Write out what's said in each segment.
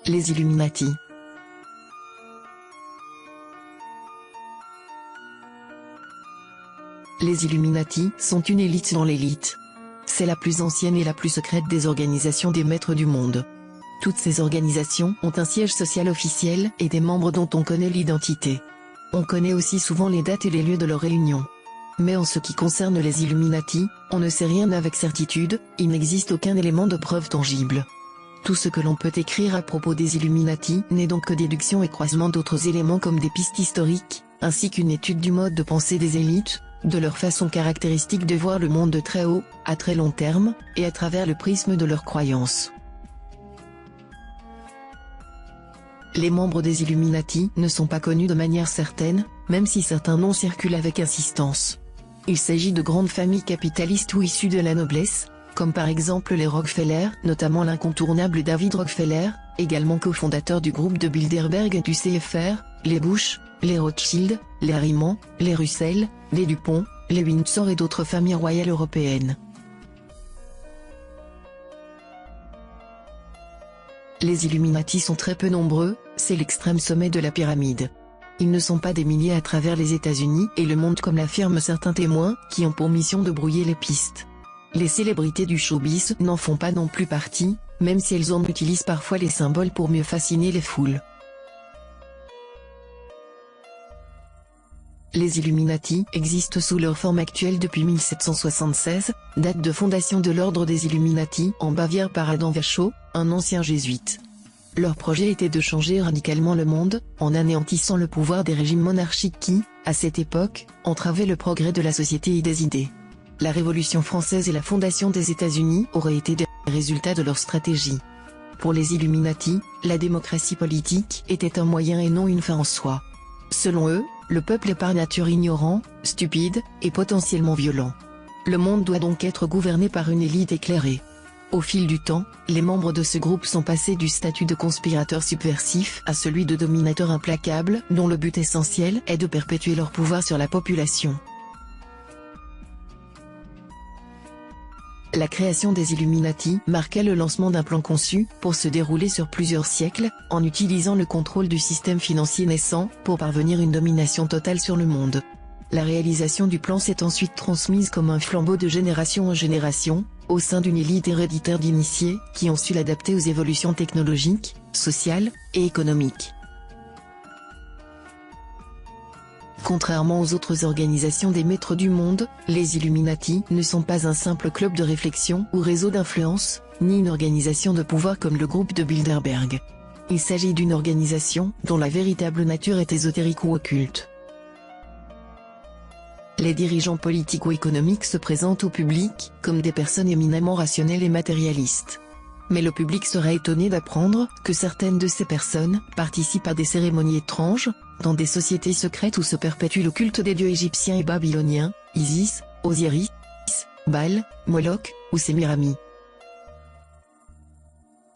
Les Illuminati. Les Illuminati sont une élite dans l'élite. C'est la plus ancienne et la plus secrète des organisations des maîtres du monde. Toutes ces organisations ont un siège social officiel et des membres dont on connaît l'identité. On connaît aussi souvent les dates et les lieux de leurs réunions. Mais en ce qui concerne les Illuminati, on ne sait rien avec certitude, il n'existe aucun élément de preuve tangible. Tout ce que l'on peut écrire à propos des Illuminati n'est donc que déduction et croisement d'autres éléments comme des pistes historiques, ainsi qu'une étude du mode de pensée des élites, de leur façon caractéristique de voir le monde de très haut, à très long terme, et à travers le prisme de leurs croyances. Les membres des Illuminati ne sont pas connus de manière certaine, même si certains noms circulent avec insistance. Il s'agit de grandes familles capitalistes ou issues de la noblesse, comme par exemple les Rockefeller, notamment l'incontournable David Rockefeller, également cofondateur du groupe de Bilderberg et du CFR, les Bush, les Rothschild, les Harriman, les Russell, les Dupont, les Windsor et d'autres familles royales européennes. Les Illuminati sont très peu nombreux, c'est l'extrême sommet de la pyramide. Ils ne sont pas des milliers à travers les États-Unis et le monde comme l'affirment certains témoins, qui ont pour mission de brouiller les pistes. Les célébrités du showbiz n'en font pas non plus partie, même si elles en utilisent parfois les symboles pour mieux fasciner les foules. Les Illuminati existent sous leur forme actuelle depuis 1776, date de fondation de l'ordre des Illuminati en Bavière par Adam Vachaud, un ancien jésuite. Leur projet était de changer radicalement le monde, en anéantissant le pouvoir des régimes monarchiques qui, à cette époque, entravaient le progrès de la société et des idées. La Révolution française et la fondation des États-Unis auraient été des résultats de leur stratégie. Pour les Illuminati, la démocratie politique était un moyen et non une fin en soi. Selon eux, le peuple est par nature ignorant, stupide, et potentiellement violent. Le monde doit donc être gouverné par une élite éclairée. Au fil du temps, les membres de ce groupe sont passés du statut de conspirateurs subversifs à celui de dominateurs implacables, dont le but essentiel est de perpétuer leur pouvoir sur la population. La création des Illuminati marqua le lancement d'un plan conçu pour se dérouler sur plusieurs siècles, en utilisant le contrôle du système financier naissant pour parvenir à une domination totale sur le monde. La réalisation du plan s'est ensuite transmise comme un flambeau de génération en génération, au sein d'une élite héréditaire d'initiés qui ont su l'adapter aux évolutions technologiques, sociales et économiques. Contrairement aux autres organisations des maîtres du monde, les Illuminati ne sont pas un simple club de réflexion ou réseau d'influence, ni une organisation de pouvoir comme le groupe de Bilderberg. Il s'agit d'une organisation dont la véritable nature est ésotérique ou occulte. Les dirigeants politiques ou économiques se présentent au public comme des personnes éminemment rationnelles et matérialistes. Mais le public sera étonné d'apprendre que certaines de ces personnes participent à des cérémonies étranges, dans des sociétés secrètes où se perpétue le culte des dieux égyptiens et babyloniens, Isis, Osiris, Baal, Moloch, ou Sémiramis.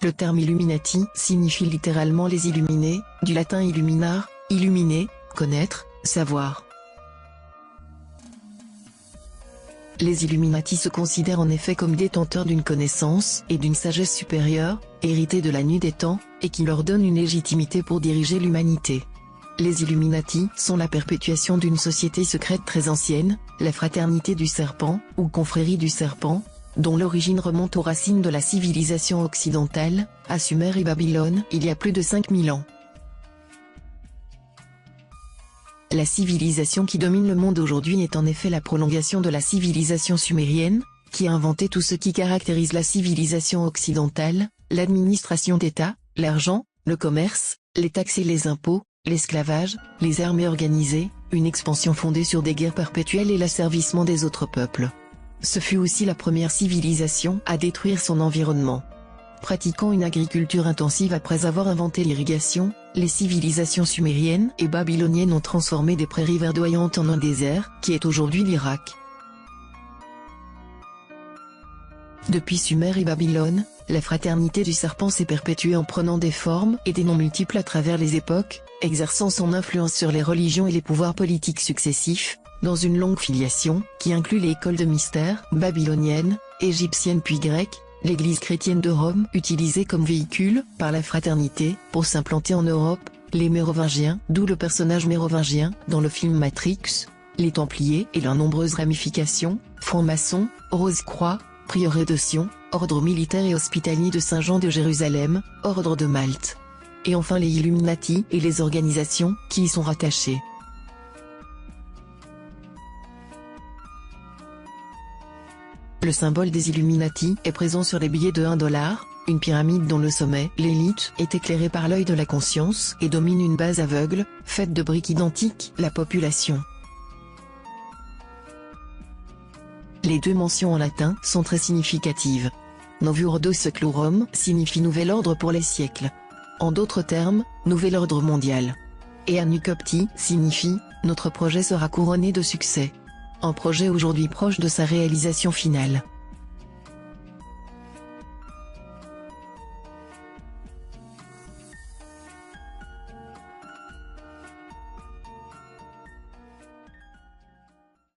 Le terme Illuminati signifie littéralement les illuminés, du latin illuminar, illuminer, connaître, savoir. Les Illuminati se considèrent en effet comme détenteurs d'une connaissance et d'une sagesse supérieure, héritée de la nuit des temps, et qui leur donne une légitimité pour diriger l'humanité. Les Illuminati sont la perpétuation d'une société secrète très ancienne, la Fraternité du Serpent, ou Confrérie du Serpent, dont l'origine remonte aux racines de la civilisation occidentale, à Sumer et Babylone, il y a plus de 5000 ans. La civilisation qui domine le monde aujourd'hui est en effet la prolongation de la civilisation sumérienne, qui a inventé tout ce qui caractérise la civilisation occidentale, l'administration d'État, l'argent, le commerce, les taxes et les impôts, l'esclavage, les armées organisées, une expansion fondée sur des guerres perpétuelles et l'asservissement des autres peuples. Ce fut aussi la première civilisation à détruire son environnement. Pratiquant une agriculture intensive après avoir inventé l'irrigation, les civilisations sumériennes et babyloniennes ont transformé des prairies verdoyantes en un désert, qui est aujourd'hui l'Irak. Depuis Sumer et Babylone, la fraternité du serpent s'est perpétuée en prenant des formes et des noms multiples à travers les époques, exerçant son influence sur les religions et les pouvoirs politiques successifs, dans une longue filiation, qui inclut les écoles de mystère, babyloniennes, égyptiennes puis grecques, l'Église chrétienne de Rome utilisée comme véhicule par la fraternité pour s'implanter en Europe, les Mérovingiens, d'où le personnage mérovingien dans le film Matrix, les Templiers et leurs nombreuses ramifications, francs-maçons, Rose-Croix, Prieuré de Sion, Ordre militaire et hospitalier de Saint-Jean de Jérusalem, Ordre de Malte. Et enfin les Illuminati et les organisations qui y sont rattachées. Le symbole des Illuminati est présent sur les billets de 1 $, une pyramide dont le sommet, l'élite, est éclairé par l'œil de la conscience et domine une base aveugle, faite de briques identiques, la population. Les deux mentions en latin sont très significatives. Novus Ordo Seclorum signifie nouvel ordre pour les siècles. En d'autres termes, nouvel ordre mondial. Et Annucopti signifie notre projet sera couronné de succès. Un projet aujourd'hui proche de sa réalisation finale.